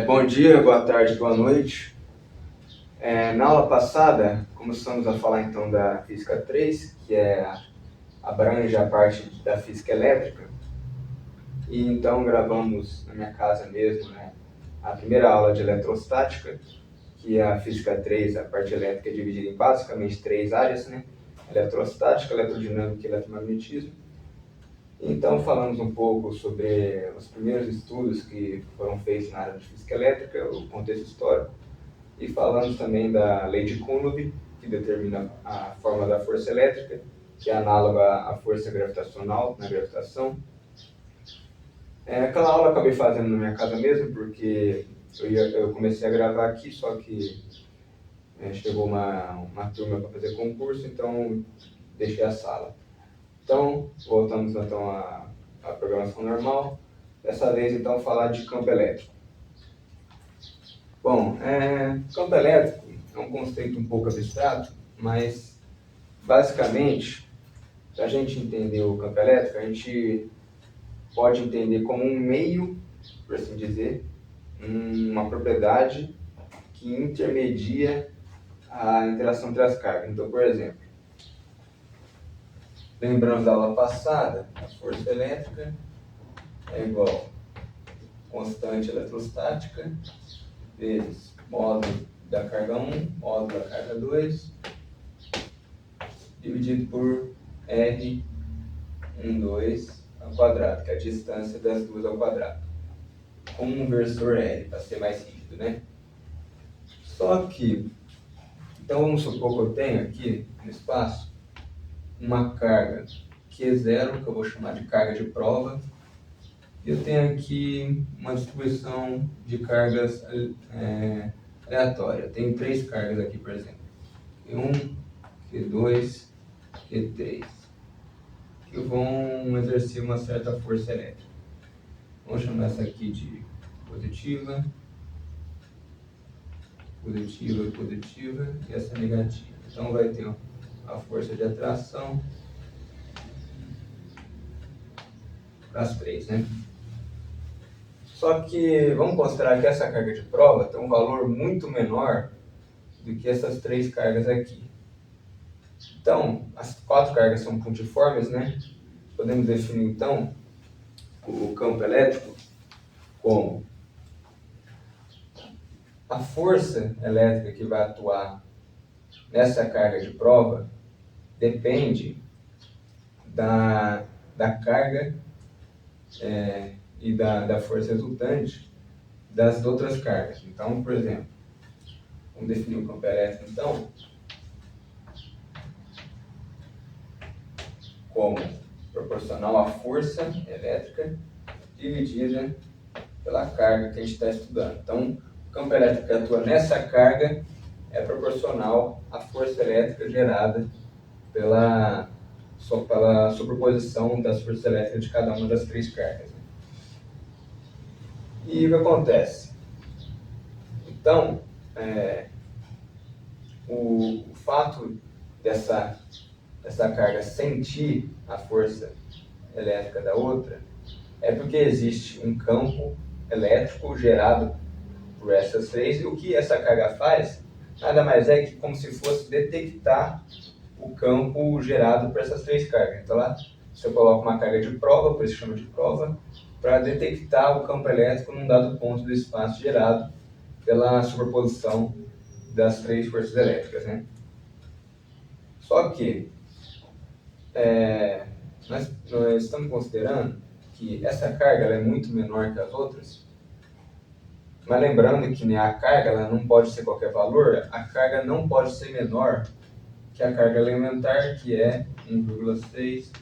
Bom dia, boa tarde, boa noite. Na aula passada, começamos a falar então da Física 3, que abrange a parte da Física Elétrica. E então gravamos na minha casa mesmo, né, a primeira aula de Eletrostática, que é a Física 3, a parte elétrica é dividida em basicamente três áreas, né? Eletrostática, Eletrodinâmica e Eletromagnetismo. Então falamos um pouco sobre os primeiros estudos que foram feitos na área de Física Elétrica, o contexto histórico, e falamos também da lei de Coulomb, que determina a forma da força elétrica, que é análoga à força gravitacional na gravitação. Aquela aula eu acabei fazendo na minha casa mesmo, porque eu comecei a gravar aqui, só que chegou uma turma para fazer concurso, então deixei a sala. Então, voltamos então à programação normal. Dessa vez, então, falar de campo elétrico. Bom, campo elétrico é um conceito um pouco abstrato, mas basicamente, para a gente entender o campo elétrico, a gente pode entender como um meio, por assim dizer, uma propriedade que intermedia a interação entre as cargas. Então, por exemplo, lembrando da aula passada, a força elétrica é igual a constante eletrostática vezes módulo da carga 1, módulo da carga 2, dividido por R12 ao quadrado, que é a distância das duas ao quadrado, com um versor R, para ser mais rígido, né? Só que, então vamos supor que eu tenho aqui no espaço uma carga Q0, que eu vou chamar de carga de prova, e eu tenho aqui uma distribuição de cargas aleatória. Eu tenho três cargas aqui, por exemplo, Q1, Q2, Q3, que vão exercer uma certa força elétrica. Vamos chamar essa aqui de positiva, positiva e positiva, e essa negativa. Então vai ter a força de atração para as três, né? Só que vamos considerar que essa carga de prova tem um valor muito menor do que essas três cargas aqui. Então, as quatro cargas são pontiformes, né? Podemos definir então o campo elétrico como a força elétrica que vai atuar nessa carga de prova depende da carga e da força resultante das outras cargas. Então, por exemplo, vamos definir o campo elétrico, então, como proporcional à força elétrica dividida pela carga que a gente está estudando. Então, o campo elétrico que atua nessa carga é proporcional à força elétrica gerada pela sobreposição das forças elétricas de cada uma das três cargas. E o que acontece? Então, o fato dessa carga sentir a força elétrica da outra é porque existe um campo elétrico gerado por essas três, e o que essa carga faz nada mais é que como se fosse detectar o campo gerado por essas três cargas. Então lá você coloca uma carga de prova, por isso chama de prova, para detectar o campo elétrico num dado ponto do espaço gerado pela sobreposição das três forças elétricas, né? Só que nós estamos considerando que essa carga ela é muito menor que as outras, mas lembrando que, né, a carga ela não pode ser qualquer valor, a carga não pode ser menor que a carga elementar, que é 1,6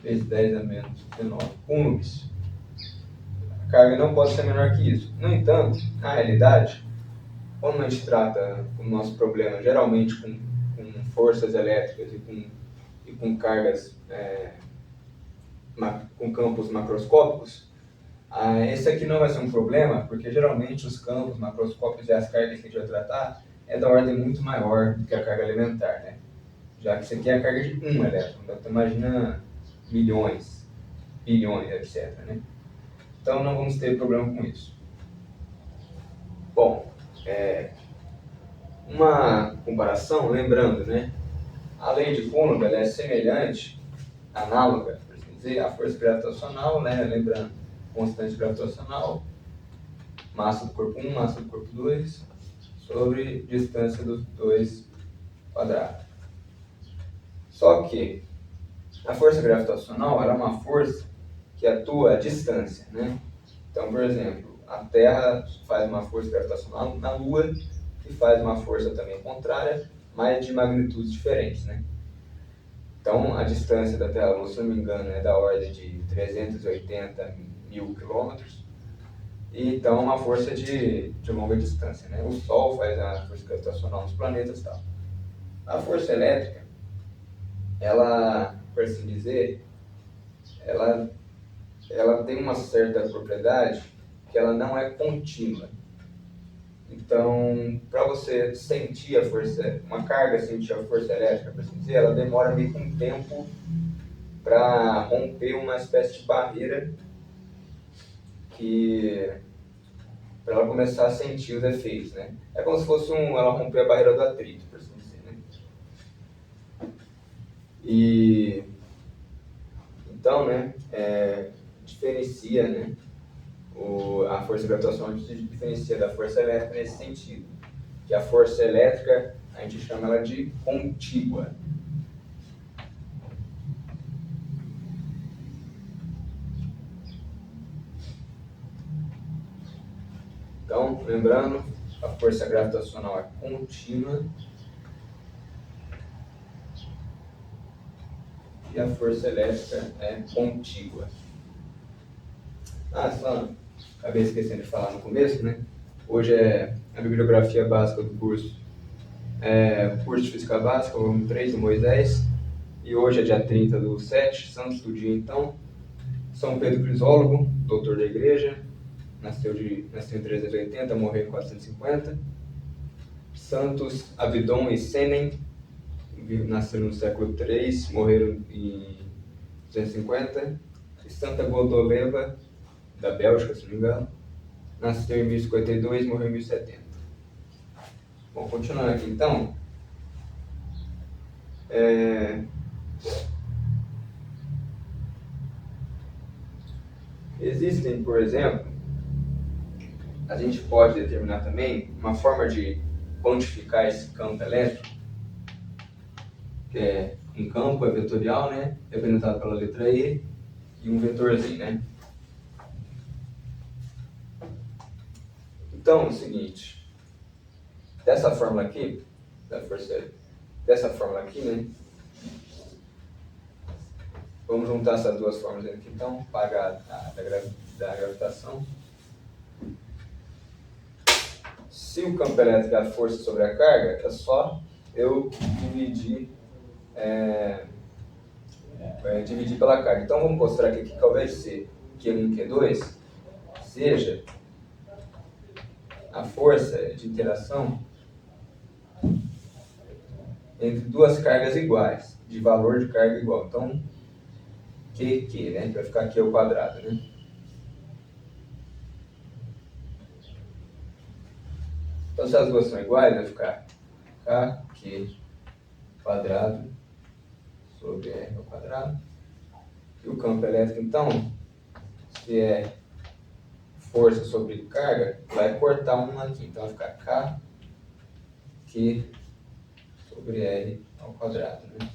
vezes 10 a menos 19 coulombs. A carga não pode ser menor que isso. No entanto, na realidade, quando a gente trata o nosso problema geralmente com forças elétricas e com cargas, com campos macroscópicos, esse aqui não vai ser um problema, porque geralmente os campos macroscópicos e as cargas que a gente vai tratar é da ordem muito maior do que a carga elementar, né? Já que isso aqui é a carga de um elétron, então você imagina milhões, bilhões, etc, né? Então não vamos ter problema com isso. Bom, uma comparação, lembrando, né? A lei de Coulomb ela é semelhante, análoga, por assim dizer, à força gravitacional, né? Lembrando, constante gravitacional, massa do corpo 1, massa do corpo 2, sobre distância dos dois quadrados. Só que a força gravitacional ela é uma força que atua à distância, né? Então, por exemplo, a Terra faz uma força gravitacional na Lua e faz uma força também contrária, mas de magnitudes diferentes, né? Então, a distância da Terra à Lua, se não me engano, é da ordem de 380 mil quilômetros. E então, uma força de longa distância, né? O Sol faz a força gravitacional nos planetas e tal. A força elétrica, ela, por assim dizer, ela tem uma certa propriedade que ela não é contínua. Então, para você sentir a força, uma carga sentir a força elétrica, por assim dizer, ela demora meio que um tempo para romper uma espécie de barreira para ela começar a sentir os efeitos, né? É como se fosse ela romper a barreira do atrito, por assim dizer, né? E então, né, diferencia, né, a força gravitacional se diferencia da força elétrica nesse sentido, que a força elétrica a gente chama ela de contígua. Então, lembrando, a força gravitacional é contínua e a força elétrica é contígua. Só acabei esquecendo de falar no começo, né? Hoje é a bibliografia básica do curso, curso de Física Básica, volume 3 do Moisés, e hoje é dia 30/7, santos do dia então. São Pedro Crisólogo, doutor da igreja, nasceu em 380, morreu em 450. Santos Abdon e Senen, nasceram no século III, morreram em 250. E Santa Godoleva, da Bélgica, se não me engano, nasceu em 1052, morreu em 1070. Bom, continuando aqui então. Existem, por exemplo, a gente pode determinar também uma forma de quantificar esse campo elétrico, que é um campo vetorial, né, representado pela letra E, e um vetorzinho, né? Então, é o seguinte, dessa fórmula aqui, né, vamos juntar essas duas fórmulas aqui, então, pagar da gravitação. Se o campo elétrico é a força sobre a carga, é só eu dividir pela carga. Então, vamos mostrar aqui que ao invés de ser Q1, Q2, seja a força de interação entre duas cargas iguais, de valor de carga igual. Então, QQ, né? Vai ficar Q ao quadrado, né? Então, se as duas são iguais, vai ficar KQ quadrado sobre R ao quadrado. E o campo elétrico, então, se é força sobre carga, vai cortar um aqui. Então, vai ficar KQ sobre R ao quadrado, né?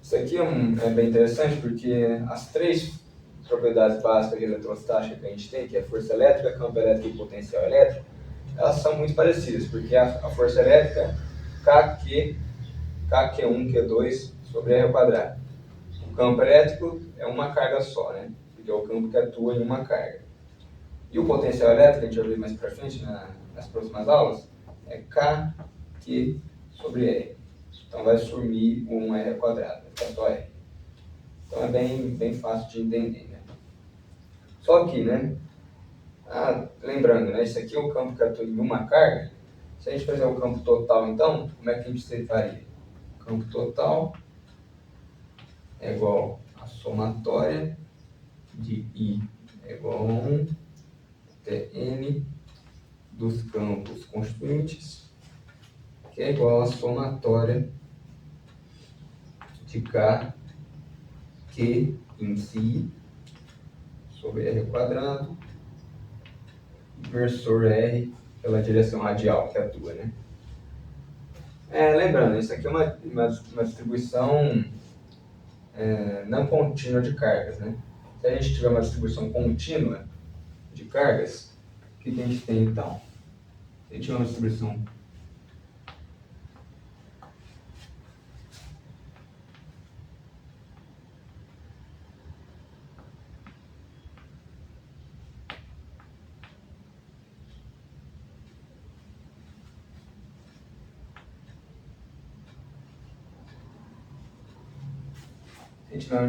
Isso aqui é bem interessante porque as três propriedades básicas de eletrostática que a gente tem, que é força elétrica, campo elétrico e potencial elétrico, elas são muito parecidas, porque a força elétrica KQ1, Q2 sobre R ao quadrado. O campo elétrico é uma carga só, né? Porque é o campo que atua em uma carga. E o potencial elétrico, a gente vai ver mais para frente nas próximas aulas, é KQ sobre R. Então vai sumir o 1R ao quadrado, vai ficar só R. Então é bem fácil de entender, né? Só que, né? Lembrando, né? Esse aqui é o campo que atua em uma carga. Se a gente fizer o campo total, então, como é que a gente faria? O campo total é igual a somatória de I é igual a 1 até N dos campos constituintes, que é igual a somatória de K, Q em si, sobre R quadrado, versor R pela direção radial que atua, né? Lembrando, isso aqui é uma distribuição não contínua de cargas, né? Se a gente tiver uma distribuição contínua de cargas, o que a gente tem então? Se a gente tiver uma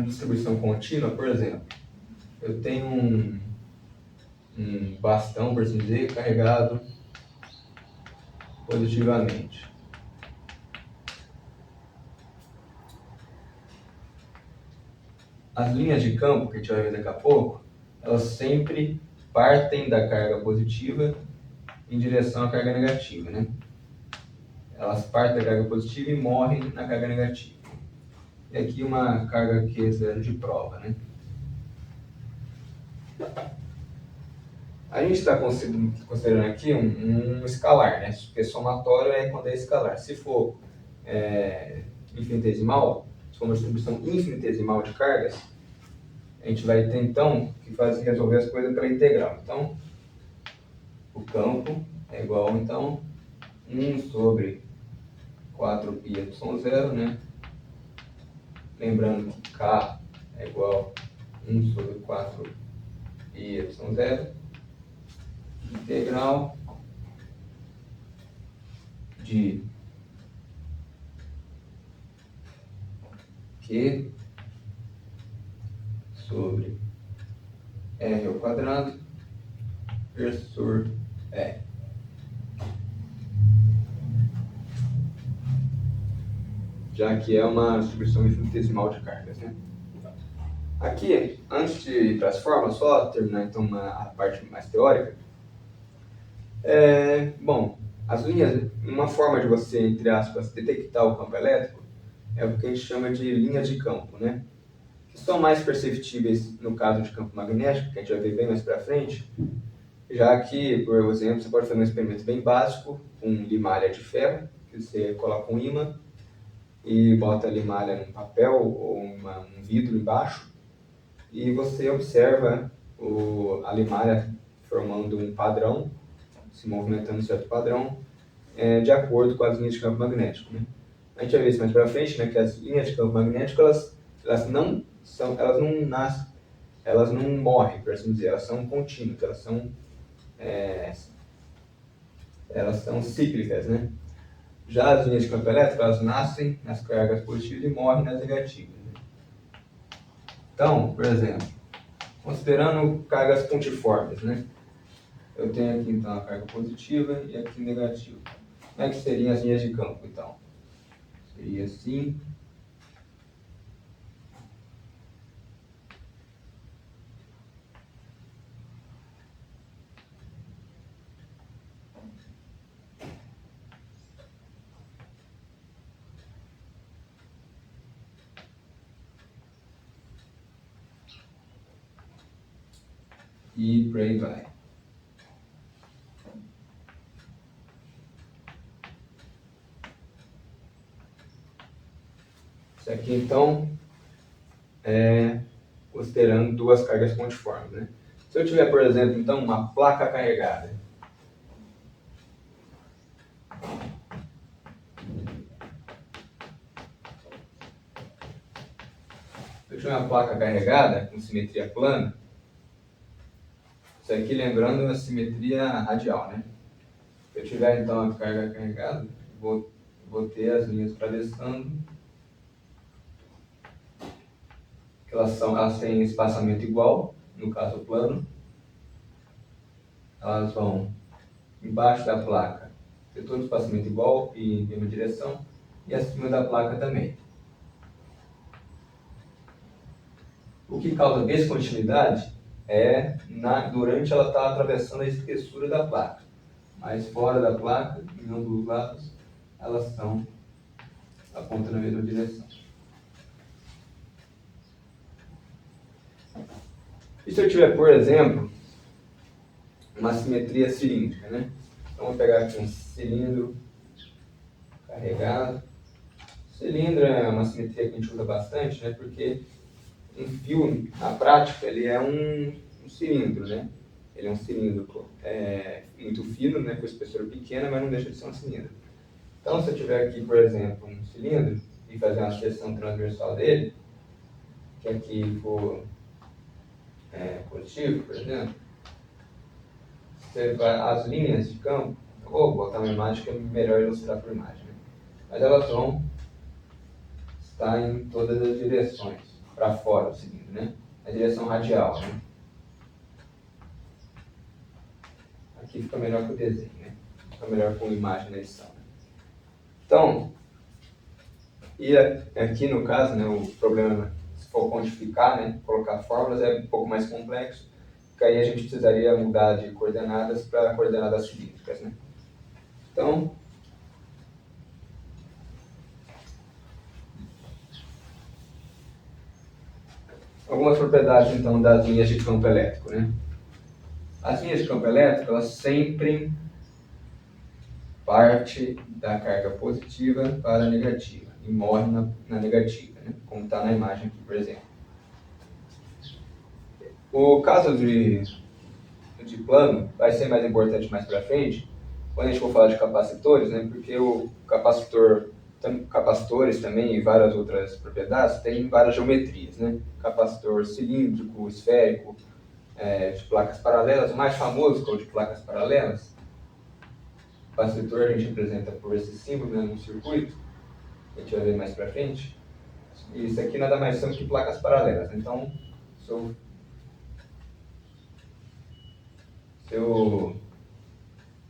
distribuição contínua, por exemplo, eu tenho um bastão, por assim dizer, carregado positivamente. As linhas de campo, que a gente vai ver daqui a pouco, elas sempre partem da carga positiva em direção à carga negativa, né? Elas partem da carga positiva e morrem na carga negativa. E aqui uma carga Q0 de prova, né? A gente está considerando aqui um escalar, né? Porque somatório é quando é escalar. Se for infinitesimal, se for uma distribuição infinitesimal de cargas, a gente vai ter então que resolver as coisas pela integral. Então, o campo é igual então 1 sobre 4πy0, né? Lembrando que K é igual a 1 sobre 4πy0, integral de Q sobre R ao quadrado versor R. Já que é uma distribuição infinitesimal de cargas, né? Aqui, antes de ir para as formas, só terminar então a parte mais teórica. Bom, as linhas, uma forma de você, entre aspas, detectar o campo elétrico é o que a gente chama de linhas de campo, né? Que são mais perceptíveis no caso de campo magnético, que a gente vai ver bem mais para frente, já que, por exemplo, você pode fazer um experimento bem básico com limalha de ferro, que você coloca um ímã e bota a limalha num papel ou um vidro embaixo, e você observa a limalha formando um padrão, se movimentando em certo padrão, de acordo com as linhas de campo magnético, né? A gente vai ver isso mais para frente, né, que as linhas de campo magnético elas não nascem, elas não morrem, por assim dizer, elas são contínuas, elas são cíclicas, né? Já as linhas de campo elétrico, elas nascem nas cargas positivas e morrem nas negativas, né? Então, por exemplo, considerando cargas pontiformes, né? Eu tenho aqui então a carga positiva e aqui negativa. Como é que seriam as linhas de campo, então? Seria assim. E por aí vai. Isso aqui, então, considerando duas cargas pontiformes, né? Se eu tiver, por exemplo, então, uma placa carregada, com simetria plana, isso aqui lembrando a simetria radial, né? Se eu tiver então a carga carregada, vou ter as linhas atravessando, que elas têm espaçamento igual, no caso plano. Elas vão embaixo da placa ter todo o espaçamento igual e em mesma direção, e acima da placa também. O que causa descontinuidade é durante ela estar atravessando a espessura da placa. Mas fora da placa, em ambos os lados, elas estão apontando na mesma direção. E se eu tiver, por exemplo, uma simetria cilíndrica, né? Então, vou pegar aqui um cilindro carregado. Cilindro é uma simetria que a gente usa bastante, né? Porque um fio, na prática, ele é um cilindro, né? Ele é um cilindro muito fino, né? Com espessura pequena, mas não deixa de ser um cilindro. Então, se eu tiver aqui, por exemplo, um cilindro e fazer uma seção transversal dele, que aqui for positivo, por exemplo, as linhas de campo, eu vou botar uma imagem que é melhor ilustrar por imagem, né? Mas elas vão estar em todas as direções, para fora do cilindro, né? A direção radial, né? Aqui fica melhor com o desenho, né? Fica melhor com imagem na edição. Né? Então, e aqui no caso, né, o problema, se for quantificar, né, colocar fórmulas, é um pouco mais complexo, porque aí a gente precisaria mudar de coordenadas para coordenadas cilíndricas, né? Então, algumas propriedades, então, das linhas de campo elétrico, né? As linhas de campo elétrico, elas sempre partem da carga positiva para a negativa e morrem na negativa, né? Como está na imagem aqui, por exemplo. O caso de plano vai ser mais importante mais para frente, quando a gente for falar de capacitores, né? Porque o capacitores também e várias outras propriedades têm várias geometrias, né? Capacitor cilíndrico, esférico, de placas paralelas. O mais famoso, que é o de placas paralelas, o capacitor a gente representa por esse símbolo, né, num circuito, que a gente vai ver mais para frente. E isso aqui nada mais são que placas paralelas. Então, se eu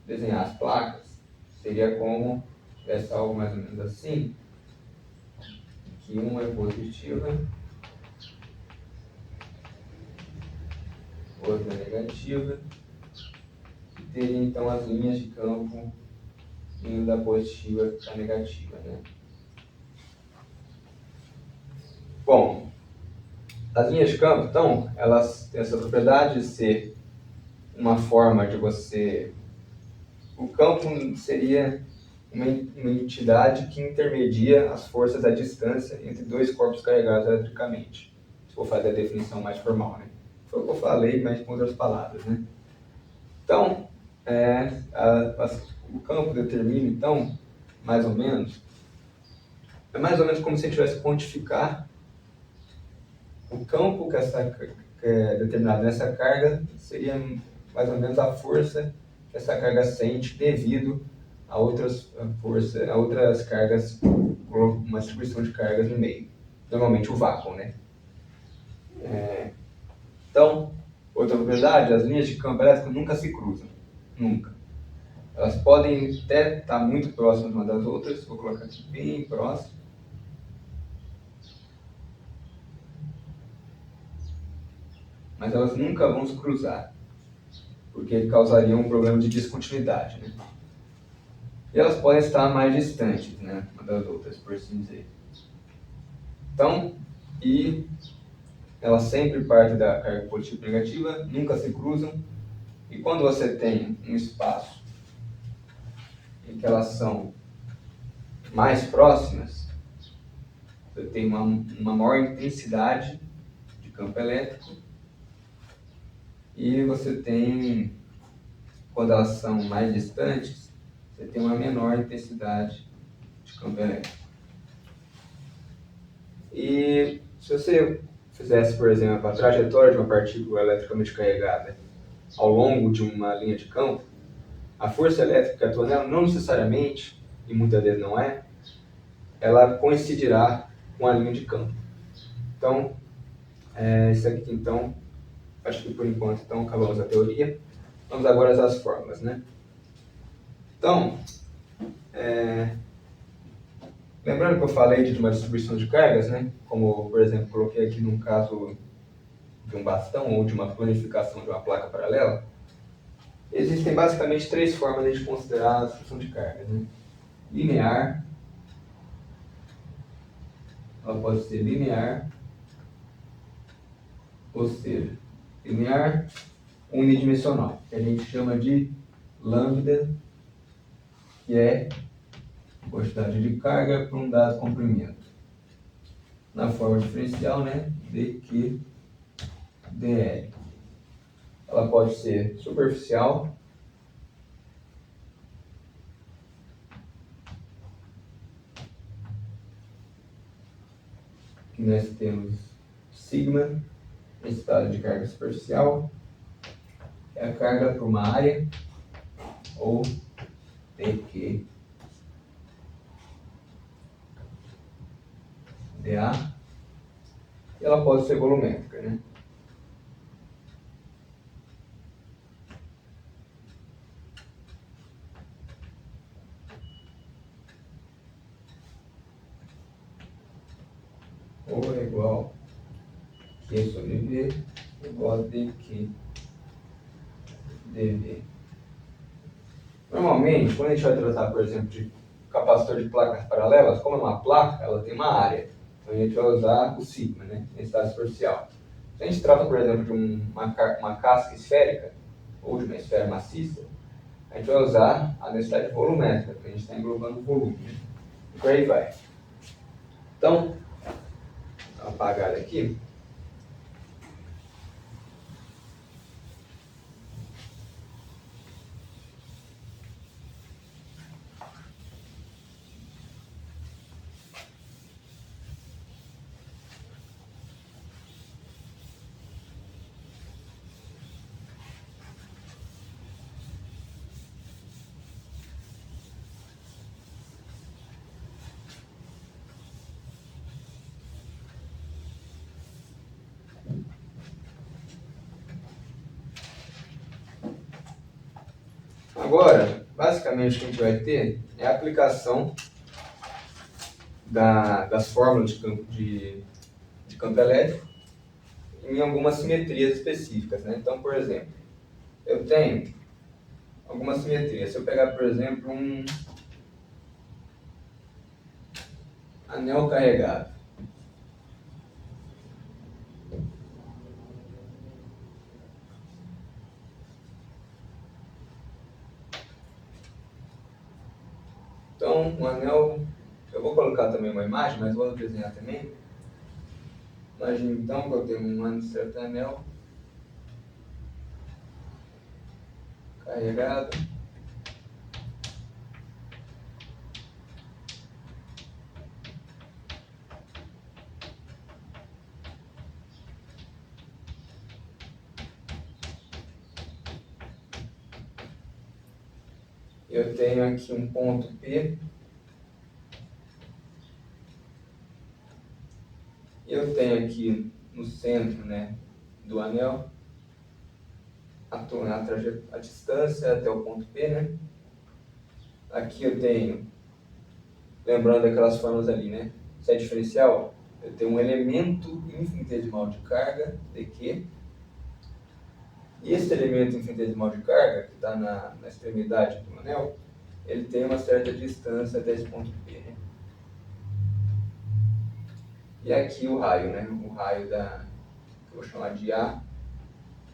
desenhar as placas, seria como tivesse algo mais ou menos assim, que uma é positiva, outra é negativa, e teria então as linhas de campo indo da positiva para a negativa, né? Bom, as linhas de campo, então, elas têm essa propriedade de ser uma forma de você... O campo seria uma entidade que intermedia as forças à distância entre dois corpos carregados eletricamente. Se for fazer a definição mais formal, né? Foi o que eu falei, mas com outras palavras, né? Então, o campo determina, então, mais ou menos, é mais ou menos como se a gente tivesse que quantificar o campo que é determinado nessa carga, seria mais ou menos a força que essa carga sente devido a outras forças, a outras cargas, uma distribuição de cargas no meio. Normalmente o vácuo, né? Então, outra propriedade, as linhas de campo elétrico nunca se cruzam. Nunca. Elas podem até estar muito próximas umas das outras, vou colocar aqui bem próximo. Mas elas nunca vão se cruzar, porque causariam um problema de descontinuidade, né? E elas podem estar mais distantes, né, umas das outras, por assim dizer. Então, e elas sempre partem da carga positiva e negativa, nunca se cruzam, e quando você tem um espaço em que elas são mais próximas, você tem uma maior intensidade de campo elétrico, e você tem, quando elas são mais distantes, você tem uma menor intensidade de campo elétrico. E se você fizesse, por exemplo, a trajetória de uma partícula eletricamente carregada ao longo de uma linha de campo, a força elétrica que atua nela, não necessariamente, e muitas vezes não é, ela coincidirá com a linha de campo. Então, isso aqui, então, acho que por enquanto, então, acabamos a teoria. Vamos agora às fórmulas, né? Então, lembrando que eu falei de uma distribuição de cargas, né? Como, por exemplo, coloquei aqui num caso de um bastão ou de uma planificação de uma placa paralela, existem basicamente três formas de considerar a distribuição de carga, né? Linear, ela pode ser linear, ou seja, linear unidimensional, que a gente chama de lambda, que é quantidade de carga por um dado comprimento. Na forma diferencial, né, dq dl. Ela pode ser superficial, que nós temos sigma, estado de carga superficial, é a carga por uma área, ou dq dA, e ela pode ser volumétrica, né? Ou é igual Q sobre V igual a dq dV. Normalmente, quando a gente vai tratar, por exemplo, de capacitor de placas paralelas, como é uma placa, ela tem uma área. Então a gente vai usar o sigma, né, em estado superficial. Se a gente trata, por exemplo, de uma casca esférica, ou de uma esfera maciça, a gente vai usar a densidade volumétrica, porque a gente está englobando o volume. Né? E por aí vai. Então, vou apagar aqui. Agora, basicamente, o que a gente vai ter é a aplicação das fórmulas de campo elétrico em algumas simetrias específicas. Né? Então, por exemplo, eu tenho algumas simetrias. Se eu pegar, por exemplo, um anel carregado. Então, um anel, eu vou colocar também uma imagem, mas vou desenhar também. Imagine então que eu tenho um certo anel carregado. Eu tenho aqui um ponto P. Eu tenho aqui no centro, né, do anel a distância até o ponto P, né? Aqui eu tenho, lembrando aquelas formas ali, né? Se é diferencial, eu tenho um elemento infinitesimal de carga, dq. E esse elemento infinitesimal de carga, que está na extremidade do anel, ele tem uma certa distância até esse ponto P. Né? E aqui o raio, né? O raio que eu vou chamar de A,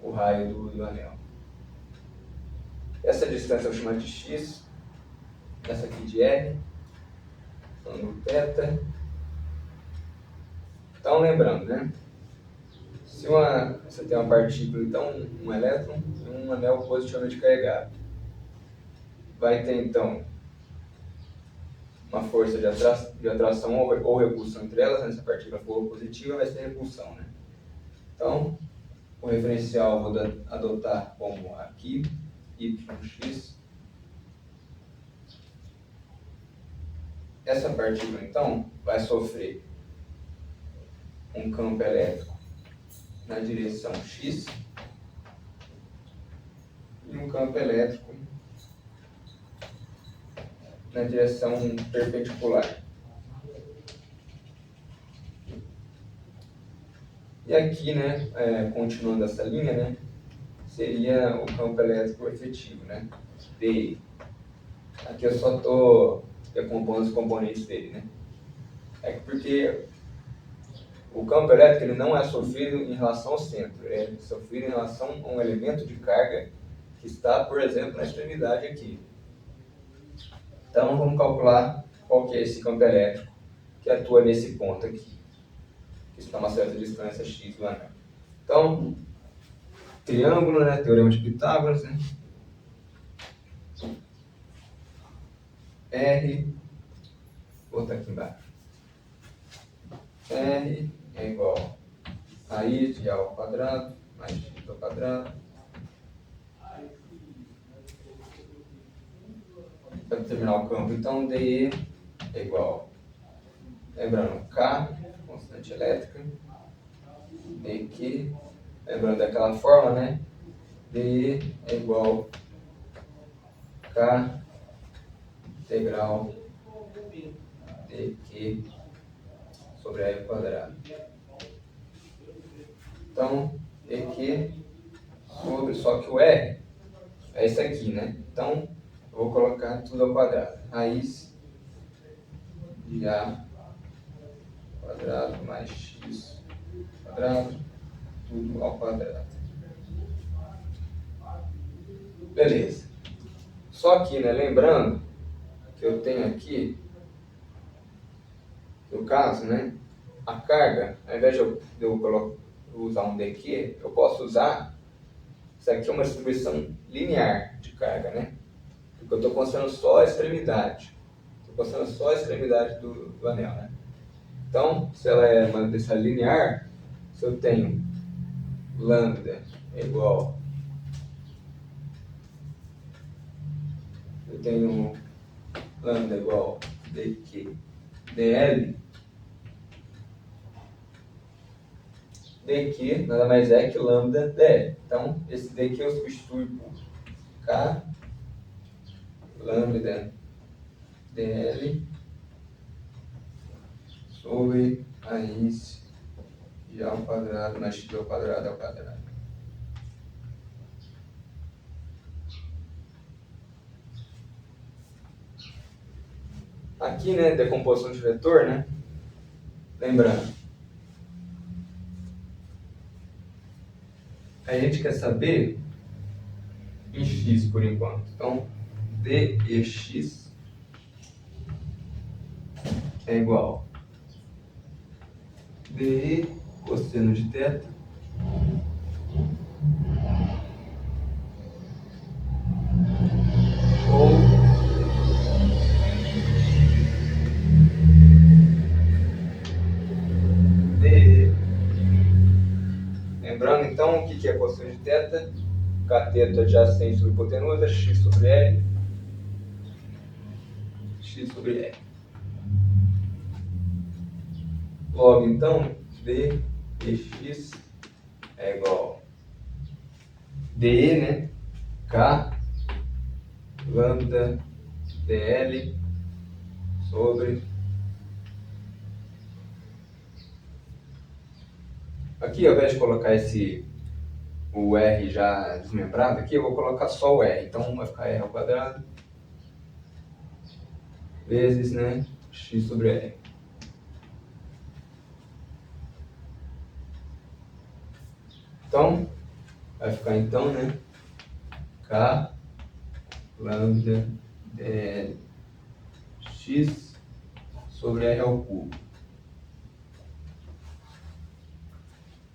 o raio do anel. Essa distância eu vou chamar de X, essa aqui de R, ângulo θ. Então, lembrando, né? Se você tem uma partícula, então, um elétron e um anel positivamente carregado, vai ter, então, uma força de atração ou repulsão entre elas, né? Se a partícula for positiva, vai ser repulsão, né? Então, o referencial eu vou adotar como aqui, yx. Essa partícula, então, vai sofrer um campo elétrico na direção x e um campo elétrico na direção perpendicular. E aqui, né, continuando essa linha, né, seria o campo elétrico efetivo, né, DE. Aqui eu só estou decompondo os componentes dele, né. É porque o campo elétrico ele não é sofrido em relação ao centro, é sofrido em relação a um elemento de carga que está, por exemplo, na extremidade aqui. Então, vamos calcular qual que é esse campo elétrico que atua nesse ponto aqui, que está a uma certa distância x do anel. Então, triângulo, né, teorema de Pitágoras, né? R, vou botar aqui embaixo. R é igual a raiz de A ao quadrado mais x ao quadrado. Para determinar o campo, então, DE é igual, lembrando, K, constante elétrica, DQ, lembrando daquela forma, né? DE é igual K integral dq sobre a ao quadrado. Então, dq sobre, só que o r é isso aqui, né? Então, eu vou colocar tudo ao quadrado. Raiz de a quadrado mais x quadrado, tudo ao quadrado. Beleza. Só que, né, lembrando que eu tenho aqui, no caso, né, a carga, ao invés de eu usar um dq, eu posso usar, isso aqui é uma distribuição linear de carga, né? Porque eu estou considerando só a extremidade. Estou considerando só a extremidade do anel, né? Então, se ela é uma dessa linear, se eu tenho lambda igual, eu tenho lambda igual dq dl, dq nada mais é que lambda dl. Então, esse dq eu substituo por k lambda dl sobre raiz de a ao quadrado mais x ao quadrado ao quadrado. Aqui, né, decomposição de vetor, né? Lembrando, a gente quer saber em x por enquanto. Então, dEx é igual dE cosseno de θ ou dE. Lembrando então o que é cosseno de θ? Cateto adjacente sobre hipotenusa, x sobre L, x sobre L. Logo então, dEx é igual dE, né? K lambda dl sobre, aqui ao invés de colocar o r já desmembrado aqui, eu vou colocar só o r, então vai ficar r ao quadrado vezes, né, x sobre r. Então vai ficar então, né, k lambda dl x sobre r ao cubo.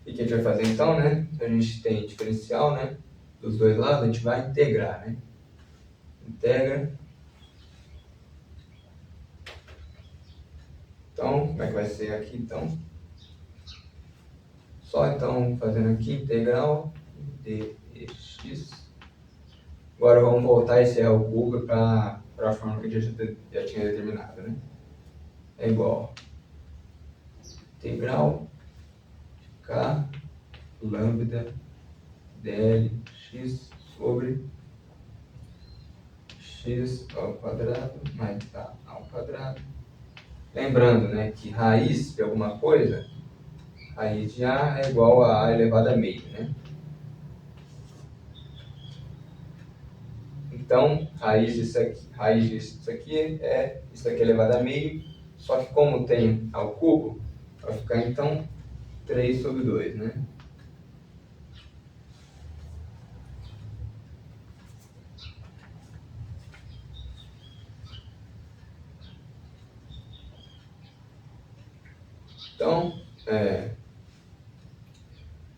E o que a gente vai fazer então, né? A gente tem diferencial, né? Dos dois lados, a gente vai integrar, né? Integra. Então, como é que vai ser aqui então? Só então fazendo aqui integral dx. Agora vamos voltar esse r ao cubo para a forma que a gente já tinha determinado, né? É igual integral k lambda dl x sobre x ao quadrado mais a ao quadrado. Lembrando, né, que raiz de alguma coisa raiz de A é igual a elevado a meio, né? Então, raiz disso aqui é isso aqui elevado a meio, só que como tem ao cubo, vai ficar então 3 sobre 2, né? Então,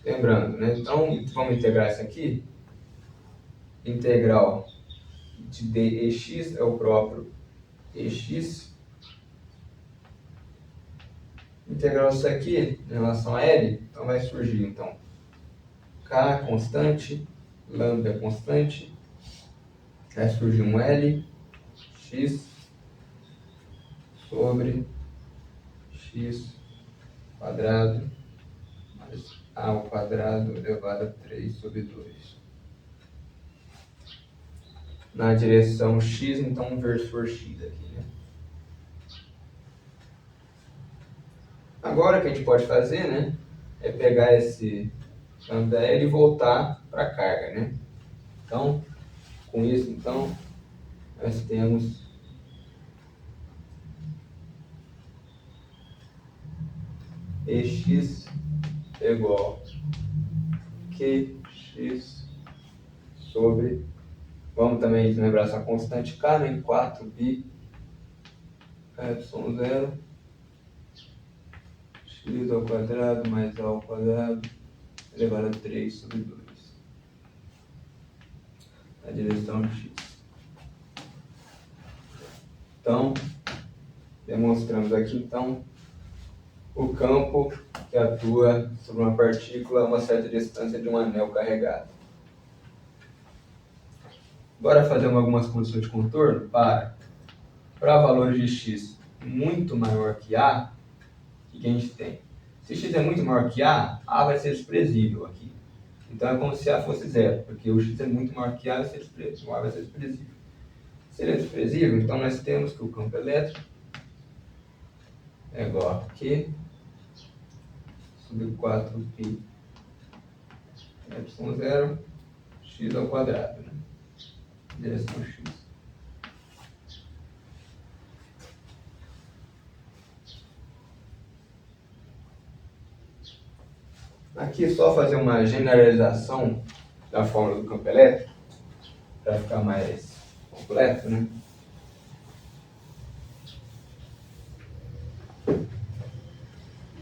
lembrando, né? Então, vamos integrar isso aqui. Integral de dx é o próprio dx. Integral isso aqui em relação a L, então vai surgir, então, K constante, lambda constante, vai surgir um L, x sobre x quadrado mais a ao quadrado elevado a 3 sobre 2. Na direção x, então, um versor x aqui, né? Agora o que a gente pode fazer, né, é pegar esse lambda L e voltar para a carga, né? Então, com isso, então, nós temos EX é igual a QX sobre, vamos também lembrar essa constante K, né, 4π y0 x ao quadrado mais a ao quadrado elevado a 3 sobre 2. Na direção x. Então, demonstramos aqui, então, o campo que atua sobre uma partícula a uma certa distância de um anel carregado. Bora fazer algumas condições de contorno para valores de x muito maior que A, o que a gente tem? Se x é muito maior que A vai ser desprezível aqui. Então é como se A fosse zero, porque o x é muito maior que A, vai ser desprezível, A vai ser desprezível. Se ele é desprezível, então nós temos que o campo elétrico é igual a Q sobre 4π y0 x ao quadrado, né? Direção x. Aqui só fazer uma generalização da fórmula do campo elétrico, para ficar mais completo, né?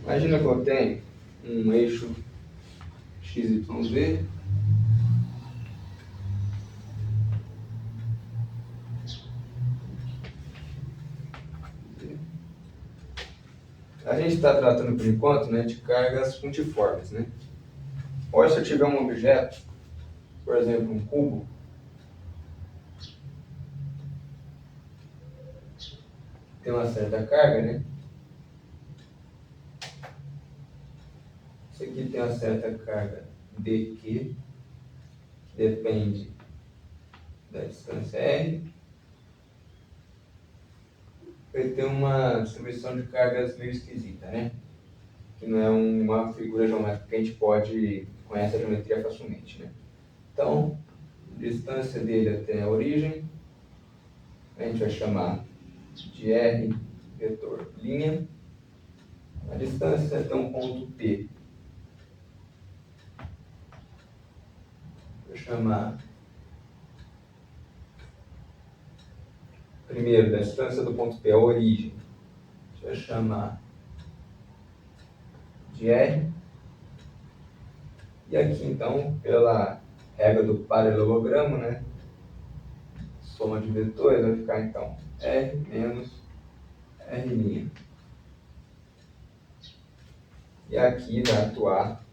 Imagina que eu tenho um eixo XYZ, a gente está tratando por enquanto, né, de cargas pontiformes, né? Ou se eu tiver um objeto, por exemplo, um cubo, tem uma certa carga, né? Isso aqui tem uma certa carga dq, que depende da distância r. Vai ter uma distribuição de cargas meio esquisita, né? Que não é uma figura geométrica que a gente pode conhecer a geometria facilmente, né? Então, a distância dele até a origem, a gente vai chamar de R vetor linha. A distância até um ponto P, vou chamar primeiro da distância do ponto P à origem, a gente vai chamar de R. E aqui então, pela regra do paralelogramo, né, soma de vetores vai ficar então R menos R'. E aqui vai atuar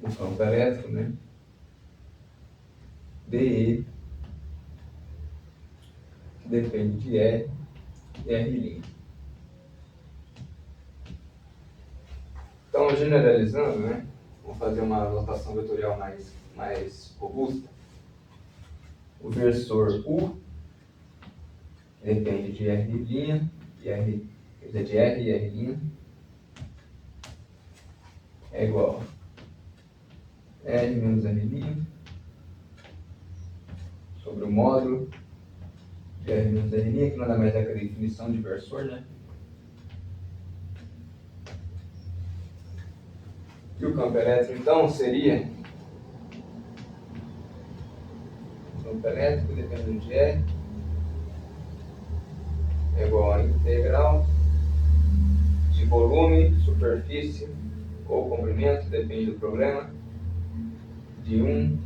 o campo elétrico, né, DE, que depende de R e R'. Então, generalizando, né, vamos fazer uma notação vetorial mais robusta. O versor U, que depende de R' e R, quer dizer, de R e R', é igual a R menos R' sobre o módulo de R menos R', que nada mais é que a definição de versor, né? E o campo elétrico, então, seria o campo elétrico, dependendo de R, é igual a integral de volume, superfície ou comprimento, depende do problema, de 1,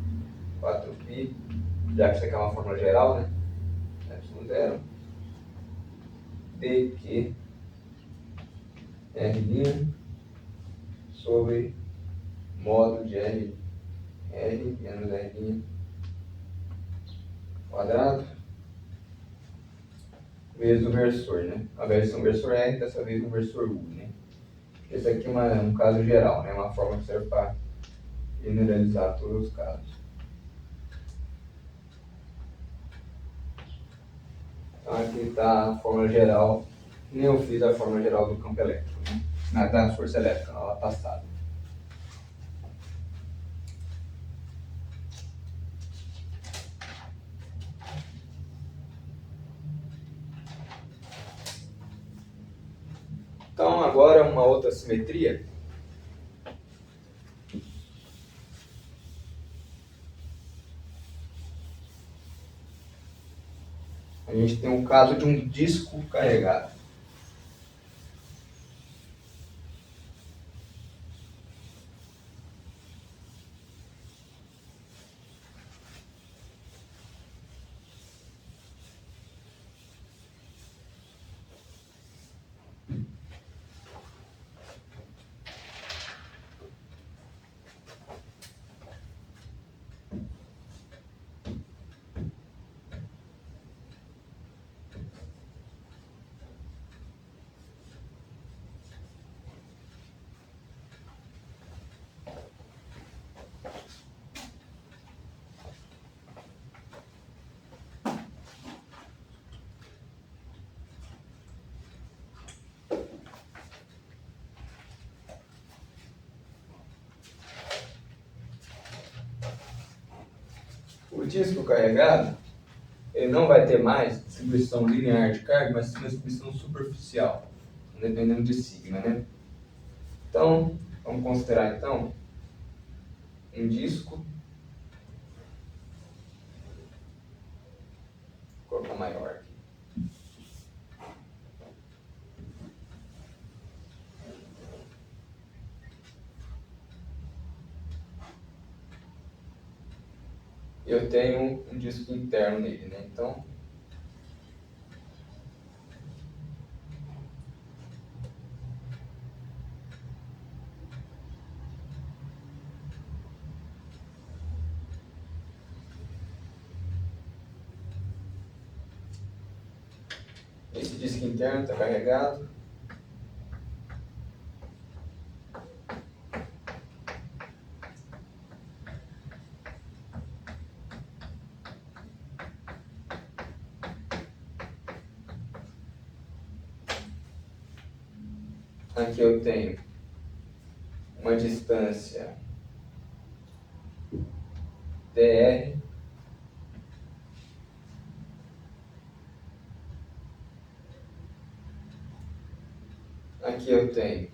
4π, já que isso aqui é uma fórmula geral, né? Y0, dq R' sobre módulo de R menos R' quadrado vezes o versor, né? Ao invés de ser um versor R, dessa vez um versor U, né? Esse aqui é um caso geral, né? Uma forma que serve para generalizar todos os casos. Então aqui está a fórmula geral. Nem eu fiz a fórmula geral do campo elétrico, né? Da força elétrica, na aula passada. Então agora uma outra simetria. A gente tem um caso de um disco carregado. O disco carregado, ele não vai ter mais distribuição linear de carga, mas sim uma distribuição superficial, dependendo de sigma, né? Então, vamos considerar então um disco, vou colocar maior aqui. Eu tenho um disco interno nele, né? Então, esse disco interno está carregado. Aqui eu tenho uma distância dr. Aqui eu tenho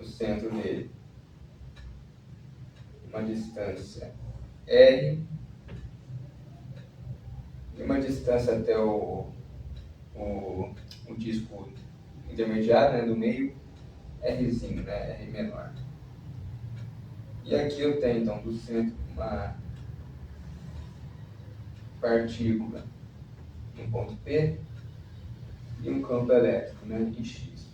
o centro dele, uma distância R, e uma distância até o disco intermediário, né, do meio, Rzinho, né, R menor. E aqui eu tenho, então, do centro uma partícula no ponto P e um campo elétrico, né, em X.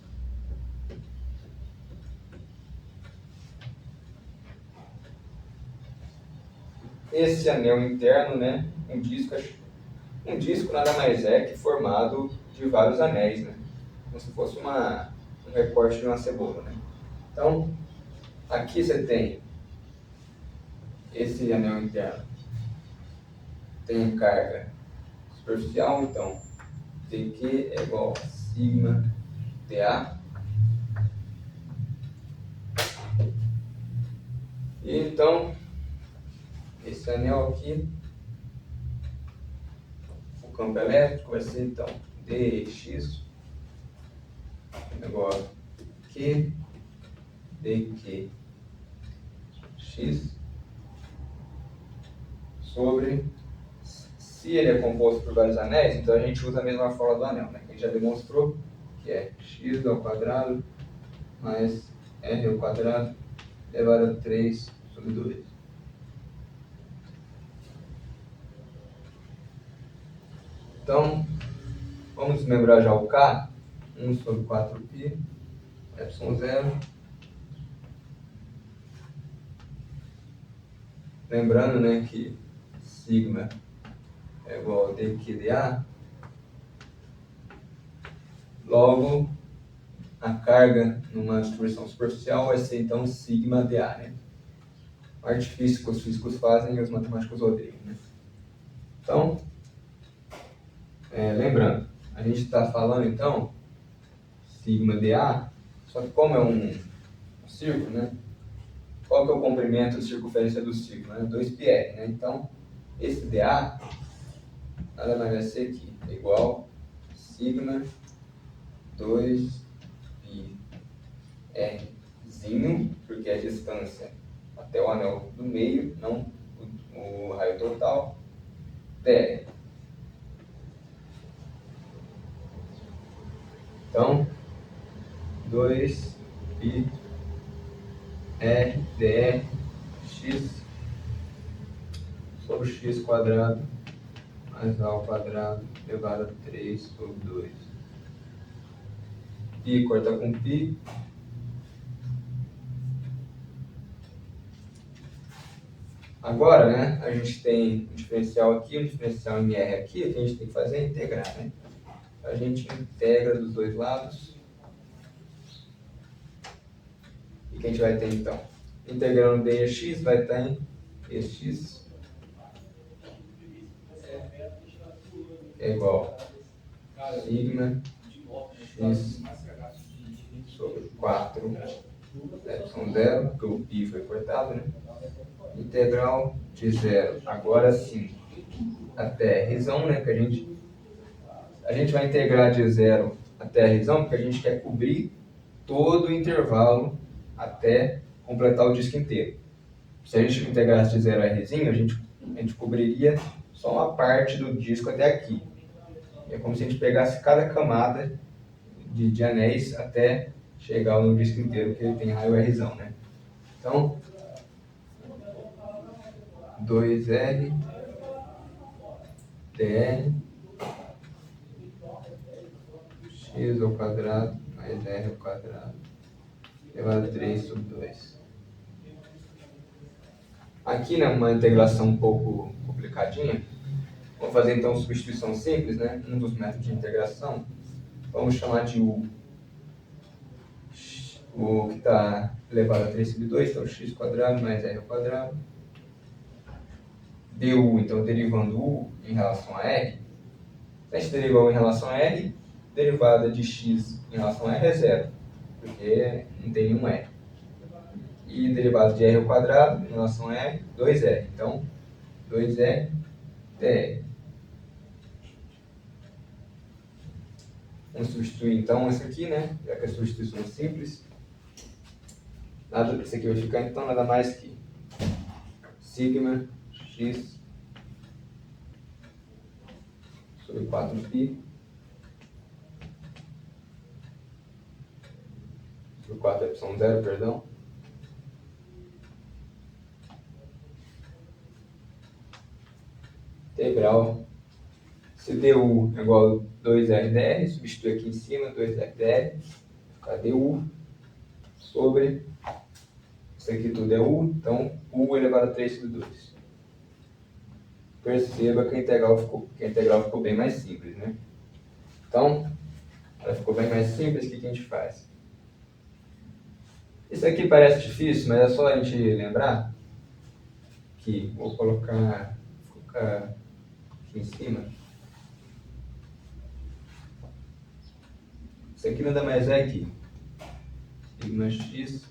Esse anel interno, né, um disco nada mais é que formado de vários anéis, né, como se fosse um recorte de uma cebola, né. Então, aqui você tem esse anel interno, tem carga superficial, então dq é igual a sigma dA então, esse anel aqui, o campo elétrico vai ser então dx igual a q dq x sobre, se ele é composto por vários anéis, então a gente usa a mesma fórmula do anel, né? Que a gente já demonstrou, que é x ao quadrado mais r ao quadrado elevado a 3 sobre 2. Então, vamos desmembrar já o k, 1 sobre 4π, epsilon zero. Lembrando, né, que sigma é igual a dQdA, logo a carga numa distribuição superficial vai ser então sigma dA, né? O artifício que os físicos fazem e os matemáticos odeiam, né? Então, lembrando, a gente está falando então sigma dA, só que como é um círculo, né? Qual que é o comprimento de circunferência do círculo? Né? 2πr, né? Então, esse dA nada mais vai ser que igual a sigma 2πrzinho, porque é a distância até o anel do meio, não o raio total, dr. Então, 2πr dr x sobre x quadrado mais a ao quadrado elevado a 3 sobre 2. Π corta com π. Agora, né, a gente tem um diferencial aqui, um diferencial em R aqui, o que a gente tem que fazer é integrar, né? A gente integra dos dois lados. E o que a gente vai ter então? Integrando dx vai estar em dx é igual a sigma x sobre 4 epsilon zero, porque o π foi cortado, né? Integral de 0, agora sim, até rzão, né? Que a gente vai integrar de 0 até rzão, porque a gente quer cobrir todo o intervalo até completar o disco inteiro. Se a gente integrasse de 0 a rzinho, a gente cobriria só uma parte do disco até aqui. É como se a gente pegasse cada camada de anéis até chegar no disco inteiro, que ele tem raio Rzão, né? Então, 2R dr x ao quadrado mais r ao quadrado elevado a 3 sobre 2. Aqui, né, uma integração um pouco complicadinha. Vamos fazer então substituição simples, né? Um dos métodos de integração. Vamos chamar de U. O que está elevado a 3 sobre 2, então x quadrado mais r ao quadrado. Du, então derivando U em relação a R. Se a gente derivar U em relação a R, derivada de x em relação a R é zero, porque não tem nenhum R. E derivada de R ao quadrado em relação a R, 2R. Então, 2R dr. Vamos substituir então isso aqui, né? Já que a substituição é simples. Isso aqui vai ficar então nada mais que sigma x sobre 4π sobre 4 epsilon zero, perdão. Integral. Se du é igual a 2r dr, substitui aqui em cima, 2r dr, fica du sobre, isso aqui tudo é u, então u elevado a 3 sobre 2. Perceba que a integral ficou bem mais simples, né? Então, ela ficou bem mais simples, o que a gente faz? Isso aqui parece difícil, mas é só a gente lembrar que, vou colocar aqui em cima. Isso aqui nada mais é que sigma x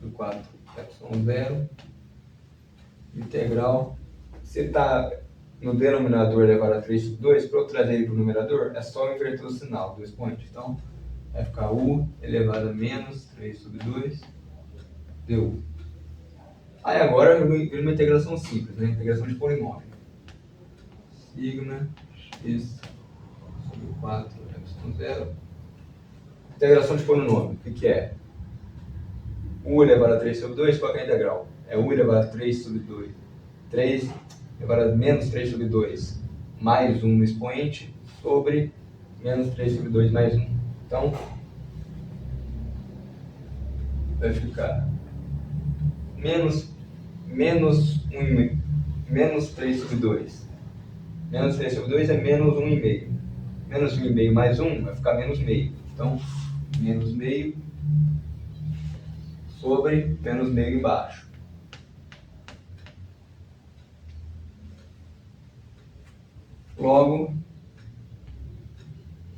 por 4 y0, integral, se está no denominador elevado a 3 sobre 2, para eu trazer ele para o numerador, é só inverter o sinal do expoente. Então, vai ficar u elevado a menos 3 sobre 2 du. Aí agora vira uma integração simples, né? Integração de polinômio. Sigma x sobre 4 y0. Integração de polinômio, o que é? U elevado a 3 sobre 2, qual é a integral? É u elevado a 3 sobre 2. 3 elevado a menos 3 sobre 2 mais 1 no expoente sobre menos 3 sobre 2 mais 1. Então, vai ficar menos 3 sobre 2. Menos 3 sobre 2 é menos 1,5. Menos 1,5 mais 1 vai ficar menos meio. Então, menos meio sobre menos meio embaixo. Logo,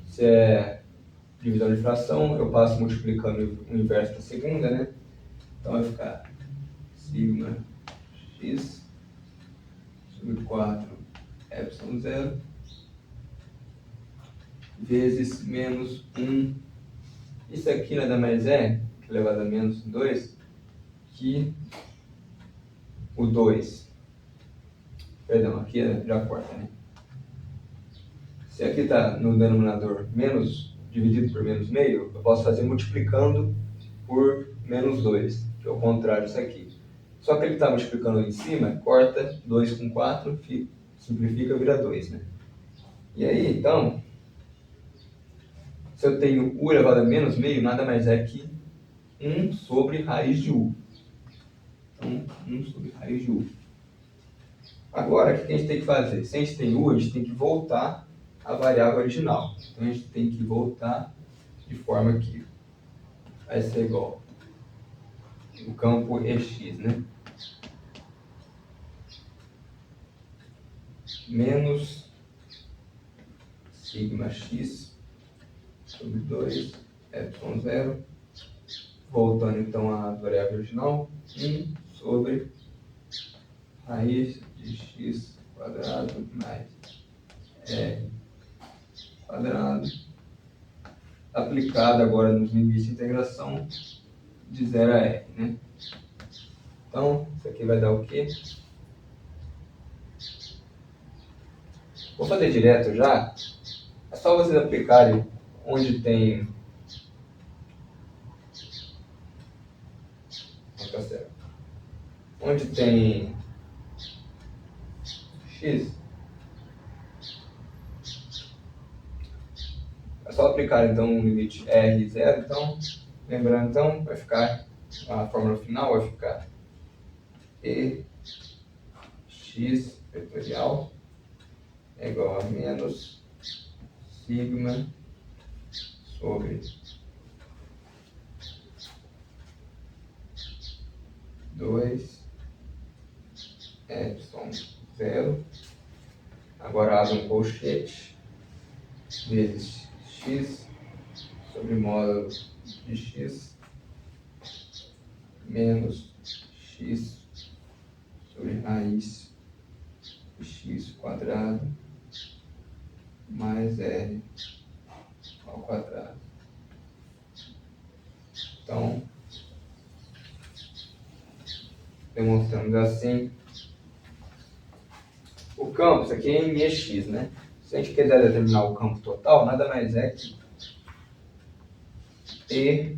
se é divisão de fração, eu passo multiplicando o inverso da segunda, né? Então vai ficar sigma x sobre 4 y0 vezes menos 1. Isso aqui nada mais é, elevado a menos 2, que o 2. Perdão, aqui já corta, né? Se aqui está no denominador menos dividido por menos meio, eu posso fazer multiplicando por menos 2, que é o contrário disso aqui. Só que ele está multiplicando ali em cima, corta 2 com 4, simplifica, vira 2, né? E aí, então, se eu tenho u elevado a menos meio, nada mais é que 1 sobre raiz de u. Então, 1 sobre raiz de u. Agora, o que a gente tem que fazer? Se a gente tem u, a gente tem que voltar à variável original. Então, a gente tem que voltar de forma que vai ser igual o campo EX, né? Menos sigma x sobre 2 y0, voltando então à variável original, 1 sobre raiz de x quadrado mais r quadrado, aplicado agora nos limites de integração de 0 a r, né? Então, isso aqui vai dar o quê? Vou fazer direto já. É só vocês aplicarem onde tem... Não tá certo. Onde tem x, é só aplicar então o limite R0. Então, lembrando, então, vai ficar a fórmula final vai ficar E x vetorial é igual a menos sigma sobre 2 y0, agora abre um colchete, vezes x sobre módulo de x menos x sobre raiz de x quadrado mais r ao quadrado. Então, demonstramos assim o campo. Isso aqui é em EX, né? Se a gente quiser determinar o campo total, nada mais é que E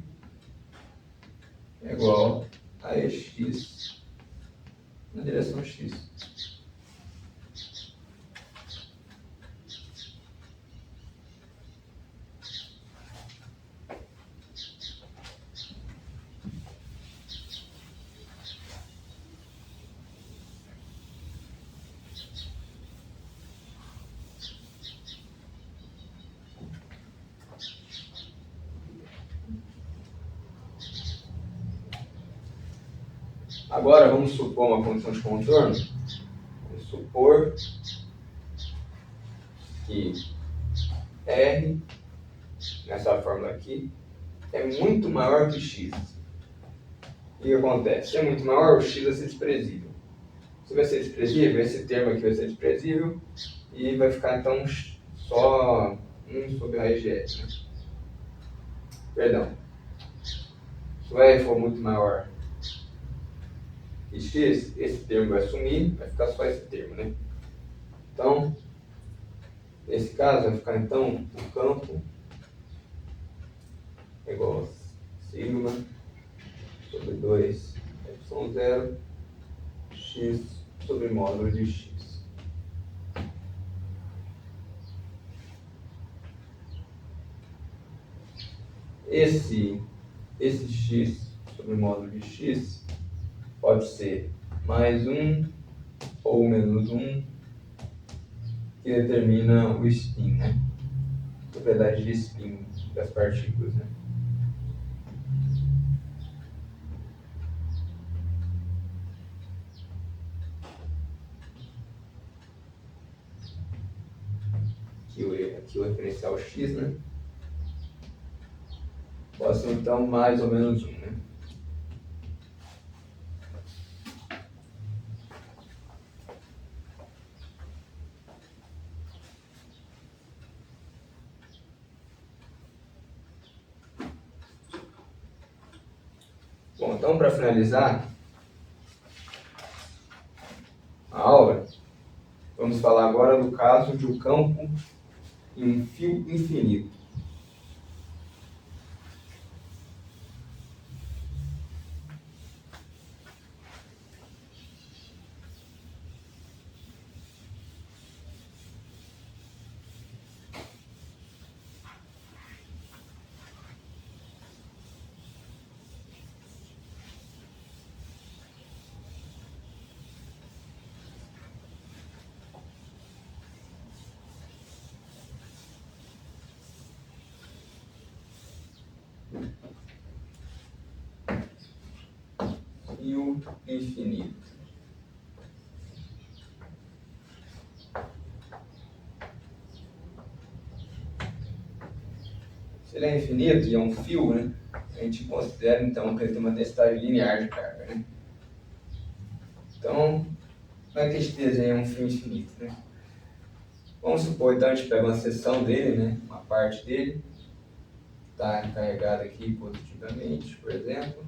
é igual a EX na direção x. Agora vamos supor uma condição de contorno. Vamos supor que R, nessa fórmula aqui, é muito maior que x. o que acontece? Se é muito maior, o x vai ser desprezível. Se vai ser desprezível, esse termo aqui vai ser desprezível e vai ficar então só 1 sobre raiz de f. Né? Perdão. Se o f for muito maior que x, esse termo vai sumir, vai ficar só esse termo. Né? Então, nesse caso, vai ficar então o campo é igual a sigma sobre 2 y0 x sobre módulo de x. Esse x sobre módulo de x pode ser mais 1 ou menos 1, que determina o spin, né? A propriedade de spin das partículas, né? Aqui o referencial x, né? Pode ser então mais ou menos 1, né? Bom, então para finalizar a aula, vamos falar agora do caso de um campo em um fio infinito. Fio infinito. Se ele é infinito e é um fio, né, a gente considera então que ele tem uma densidade linear de carga. Né? Então, como é que a gente desenha um fio infinito? Né? Vamos supor, então, a gente pega uma seção dele, né, uma parte dele, está carregada aqui positivamente, por exemplo.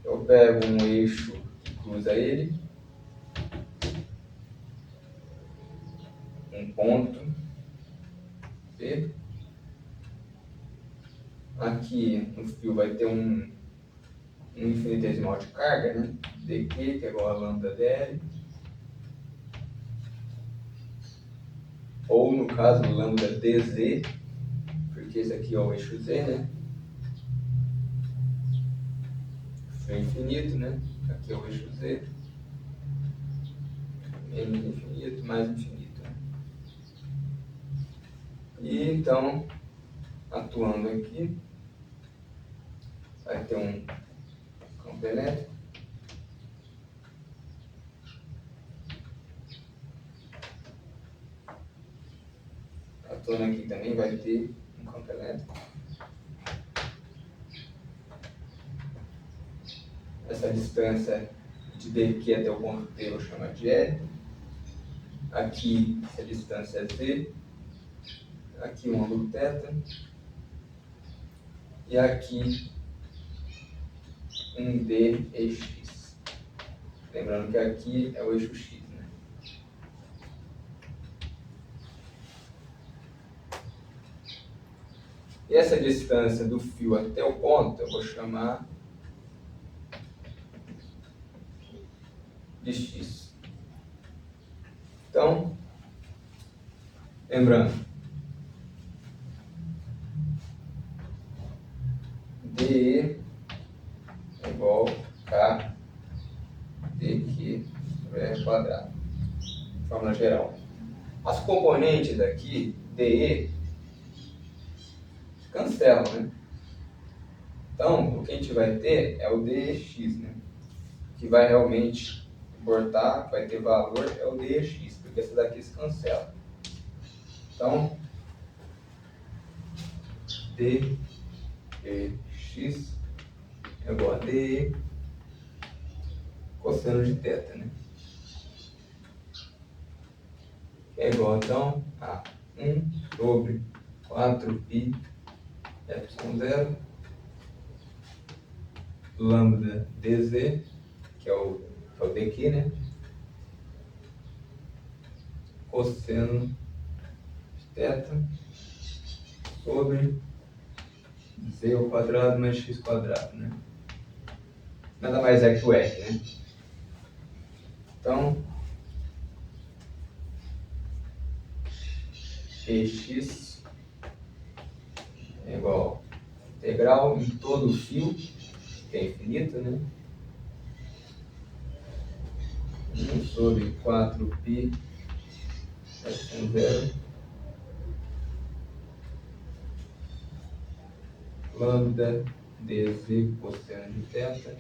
Eu pego um eixo que cruza ele, um ponto P. Aqui no fio vai ter um infinitesimal de carga, né? dq, que é igual a lambda dl. Ou no caso, lambda dz, porque esse aqui é o eixo z, né? Fio infinito, né? Aqui é o eixo z. Menos infinito, mais infinito. Né? E então, atuando aqui, vai ter um campo elétrico. Atuando aqui também vai ter um campo elétrico. Essa distância de dq até o ponto P eu vou chamar de L. Aqui, essa distância é Z. Aqui um ângulo θ. E aqui um dx. Lembrando que aqui é o eixo x. Né? E essa distância do fio até o ponto eu vou chamar de x. Então, lembrando, dE é igual a dq sobre r quadrado, de forma geral. As componentes aqui, dE, cancelam, né? Então, o que a gente vai ter é o dx, né? O que vai realmente importar, vai ter valor, é o dx, porque essa daqui se cancela. Então, dx x é igual a dE cosseno de θ, né? Que é igual, então, a 1 sobre 4π ε0 lambda dz, que é o daqui, né? Cosseno de θ sobre z ao quadrado mais x quadrado, né? Nada mais é que o r, né? Então, X é igual a integral em todo o fio, que é infinito, né? 1 sobre 4π ε0 lambda dz cosseno de θ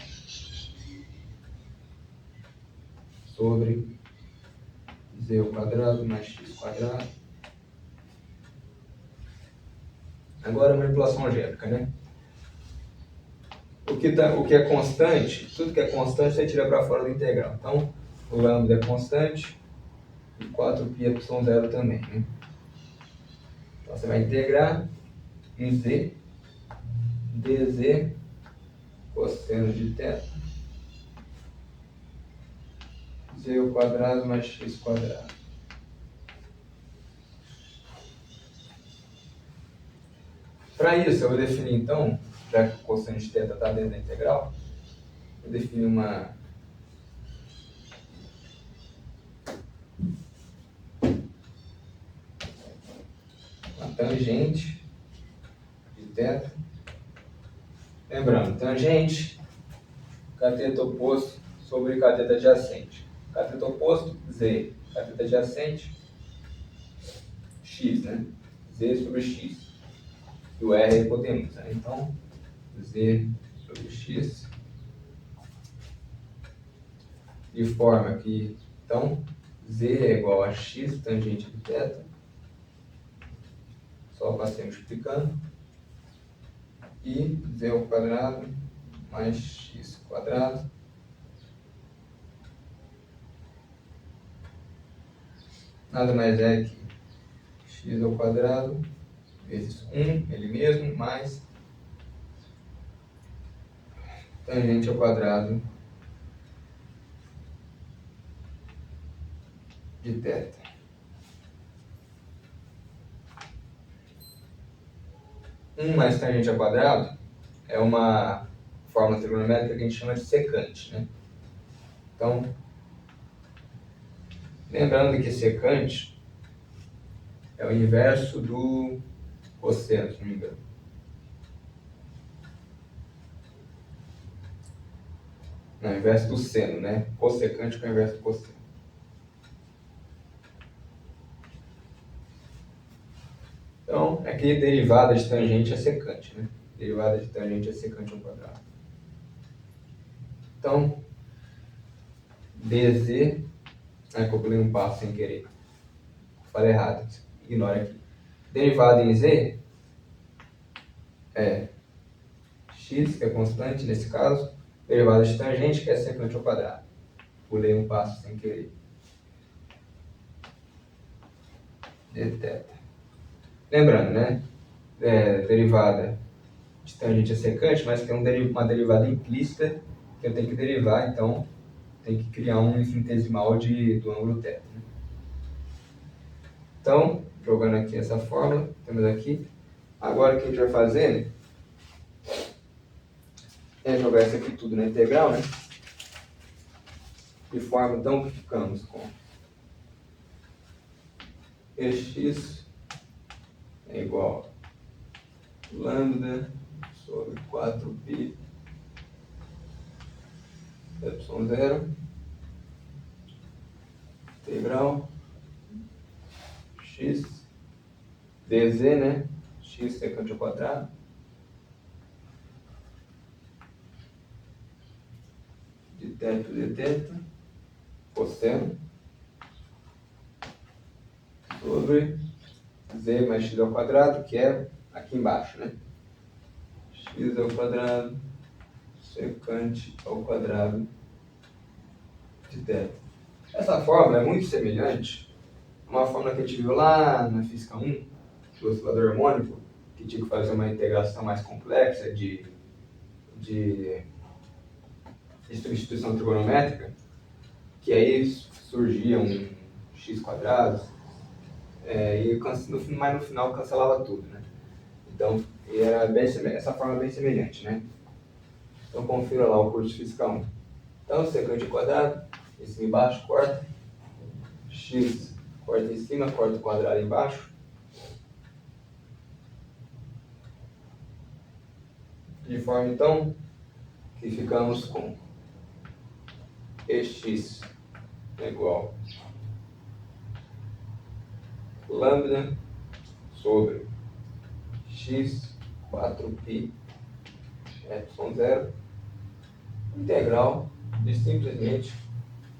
sobre z ao quadrado mais x quadrado. Agora a manipulação algébrica, né? O que é constante, tudo que é constante você tira para fora da integral. Então, o lambda é constante e 4π ε0 também, né? Então, você vai integrar em z dz cosseno de θ z ao quadrado mais x quadrado. Para isso, eu vou definir então, já que o cosseno de θ está dentro da integral, vou definir uma tangente de θ. Lembrando, tangente, cateto oposto sobre cateto adjacente. Cateto oposto, z. Cateto adjacente, x, né? Z sobre x. E o r é hipotenusa, né? Então, z sobre x. De forma que, então, z é igual a x tangente de θ. Só passei multiplicando. E z ao quadrado mais x quadrado nada mais é que x ao quadrado vezes 1, ele mesmo, mais tangente ao quadrado de θ. Mais tangente ao quadrado é uma fórmula trigonométrica que a gente chama de secante, né? Então, lembrando que secante é o inverso do cosseno, se não me engano. Não, inverso do seno, né? Cossecante com o inverso do cosseno. Então, aqui derivada de tangente é secante, né? Derivada de tangente é secante ao quadrado. Então, dz, que eu pulei um passo sem querer. Falei errado, ignora aqui. Derivada em z é x, que é constante nesse caso, derivada de tangente, que é secante ao quadrado. Pulei um passo sem querer. Dθ. Lembrando, né? Derivada de tangente é secante, mas tem uma derivada implícita que eu tenho que derivar, então tem que criar um infinitesimal do ângulo θ. Né? Então, jogando aqui essa fórmula, temos aqui. Agora o que a gente vai fazer é jogar isso aqui tudo na integral, né? De forma então que ficamos com Ex é igual a lambda sobre 4π ε0 integral x dz, né? X secante ao quadrado de θ dθ cosseno sobre z mais x ao quadrado, que é aqui embaixo, né? x ao quadrado secante ao quadrado de θ. Essa fórmula é muito semelhante a uma fórmula que a gente viu lá na física 1, do oscilador harmônico, que tinha que fazer uma integração mais complexa de substituição trigonométrica, que aí surgia um x quadrado, mas no final cancelava tudo, né? Então, era essa forma bem semelhante, né? Então, confira lá o curso de Física 1. Então, secante ao quadrado, em cima e embaixo, corta. X, corta em cima, corta o quadrado embaixo. De forma, então, que ficamos com Ex é igual lambda sobre x 4π epsilon0 integral de simplesmente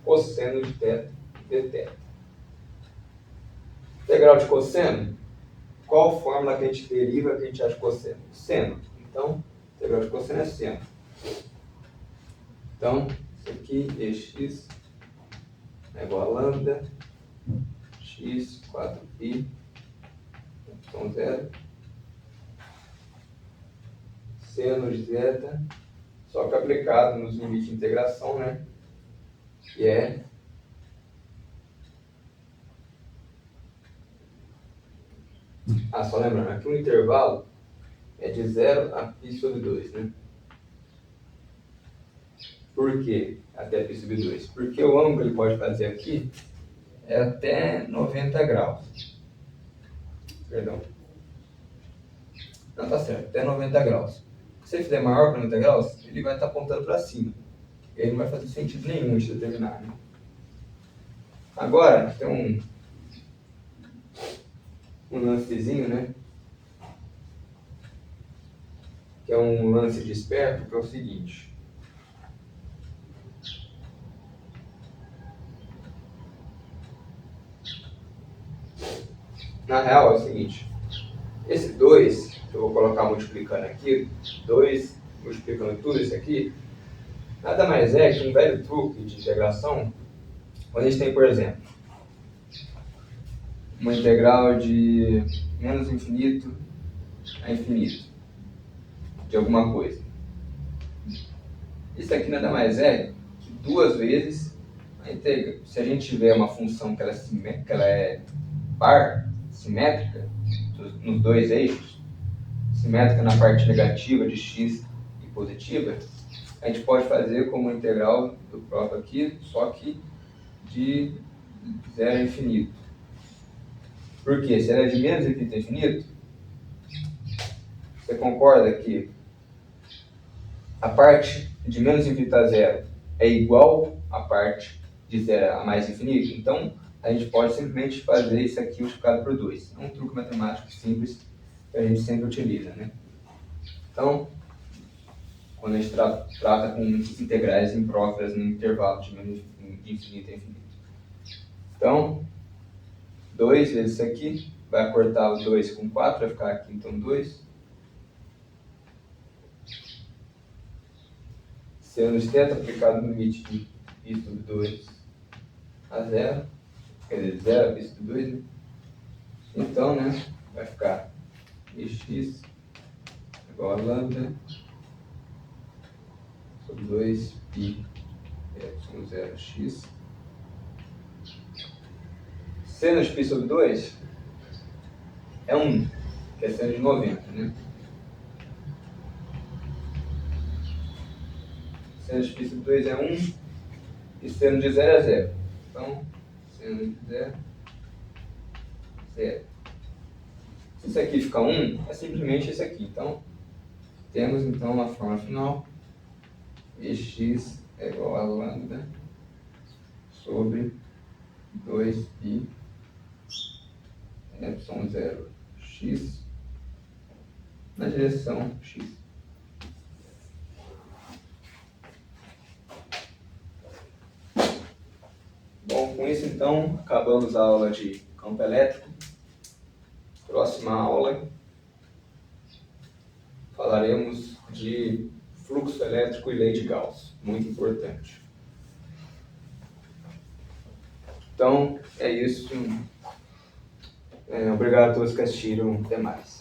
cosseno de θ dθ. Integral de cosseno, qual fórmula que a gente deriva que a gente acha cosseno? Seno. Então, integral de cosseno é seno. Então, isso aqui, Ex é igual a lambda x 4π epsilon0 seno de θ, só que aplicado nos limites de integração, né? Que é só lembrando, aqui o intervalo é de 0 a π sobre 2, né? Por quê? Até π sobre 2. Porque o ângulo que ele pode fazer aqui é até 90 graus. Perdão. Não, tá certo, até 90 graus. Se ele fizer maior que 90 graus, ele vai estar apontando para cima. E aí não vai fazer sentido nenhum de determinar, né? Agora, tem um lancezinho, né? Que é um lance de esperto, que é o seguinte. Na real é o seguinte. Esse 2, que eu vou colocar multiplicando aqui, 2 multiplicando tudo isso aqui, nada mais é que um velho truque de integração, quando a gente tem, por exemplo, uma integral de menos infinito a infinito de alguma coisa. Isso aqui nada mais é que duas vezes a integral. Se a gente tiver uma função que ela é par, simétrica, nos dois eixos, simétrica na parte negativa de x e positiva, a gente pode fazer como integral do próprio aqui, só que de 0 a infinito. Por quê? Se ela é de menos infinito a infinito, você concorda que a parte de menos infinito a 0 é igual à parte de 0 a mais infinito? Então, a gente pode simplesmente fazer isso aqui multiplicado por 2. É um truque matemático simples que a gente sempre utiliza, né? Então, quando a gente trata com integrais impróprias no intervalo de infinito a infinito. Então, 2 vezes isso aqui, vai cortar o 2 com 4, vai ficar aqui então 2. Seno de θ aplicado no limite de π sobre 2 a 0, quer dizer, 0 a π sobre 2, né? Então, né, vai ficar x igual a lambda sobre 2π epsilon 0x. Seno de π sobre 2 é 1, que é seno de 90, né? Seno de π sobre 2 é 1 e seno de 0 é 0. Então, seno de 0, 0. Se isso aqui fica 1, é simplesmente esse aqui. Então, temos então a forma final. X é igual a lambda sobre 2π epsilon 0x na direção x. Bom, com isso então acabamos a aula de campo elétrico. Próxima aula falaremos de fluxo elétrico e lei de Gauss, muito importante. Então, é isso. Obrigado a todos que assistiram. Até mais.